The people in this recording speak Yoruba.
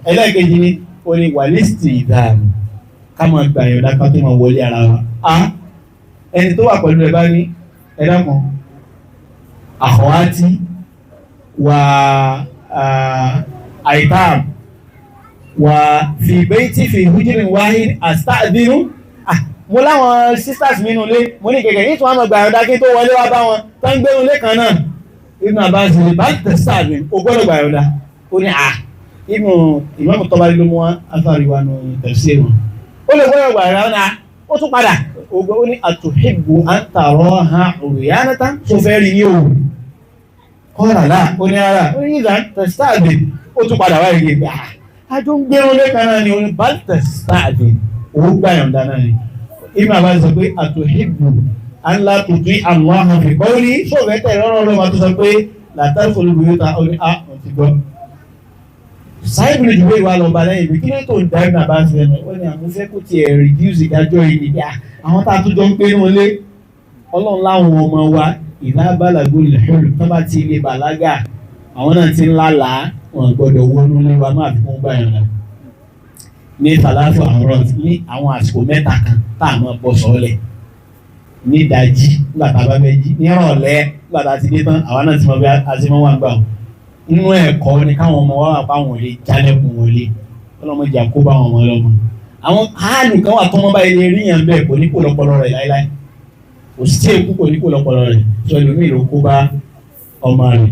ẹlẹ́ẹ̀kejì ni ó ní wàlísì ìdáàmú ká máa gbà yọ̀ǹda ká tó máa wọlé ara wa. Ẹni tó wà pẹ̀lú ẹ bá ní ẹ̀dá kan àkọ́wátì wà àìtàm wà fi bayti fi hujrin wahid asta'dinu. Mo láwọn sisters mi nù lé mo ní kẹ̀kẹ́ nítorí wọn máa gbà yọ̀ǹda kí tó wọlé wá bá wọn tó ń gbé ilé kan náà. Ibn Abbas ní bá tẹ̀síàdì o gbọ́dọ̀ gbà yọ̀ǹda. Ó ní ìmáàmù Tabari ló mú wọn afárí wa nù tafsir wọn. Ó lè gbọ́dọ̀ gbà yọ̀ǹda ó tún padà ó ní àtúhìbù àǹtàrọ̀ ha òrìyánátá tó fẹ́ rí ní òun. Kọ́ra láà ó ní ara ó ní ìdá tẹ̀síàdì ó tún padà wáyé gbé àjọ ń gbé ilé kan náà ni ó ní bá tẹ̀síàdì ó gbà yọ̀ǹda náà ni. Ibn Abbas sọ pé àtúhìbù àńlá tuntun àwọn àfikọ́ ní sọ̀rọ̀ lọ́rọ̀ lọ́wọ́ tó sọ pé látàrí olùgbòyóta ó ní wọ́n ti gbọ́. Sáìbù ní ìdúgbò ìwà lọ́ba lẹ́yìn ìwé kí ló tó ń dá Ibn Abbas lẹ́nu ó ní àwọn fẹ́ kó tiẹ̀ reduce ìdájọ́ yìí níbi àwọn tá a tún jọ ń pé ní wọlé Ọlọ́run láwọn ọmọ wa ìlà bàlágò lẹ́hìn tó bá ti lè bàlágà àwọn náà ti ń lálàá wọn gbọ́dọ̀ wọnú lé wa máa fi fún gbàyàn náà ní tàlàfọ̀ àwọn ní àwọn àsìkò mẹ́ta kan tá a máa bọ́ sọ́ọ́lẹ̀ ní ìdájí nígbà tá a bá fẹ́ jí ní ìrọ̀lẹ́ nígbà tá a ti dé tán àwa náà ti mọ bí a ti mọ wà gbà wọn. Inú ẹ̀kọ́ ni káwọn ọmọ wa wà pa àwọn ilé jálẹ̀kùn wọlé ọlọ́mọ ìjà kó bá wọn lọ́mọ. Àwọn áàlù kan wà tọ́mọ báyìí lè rí yàn bẹ́ẹ̀ kò ní kó lọ́pọlọ rẹ̀ láíláí kò sí èkú kò ní kó lọ́pọlọ rẹ̀ sọ ẹlòmíì ló kó bá ọmọ rẹ̀.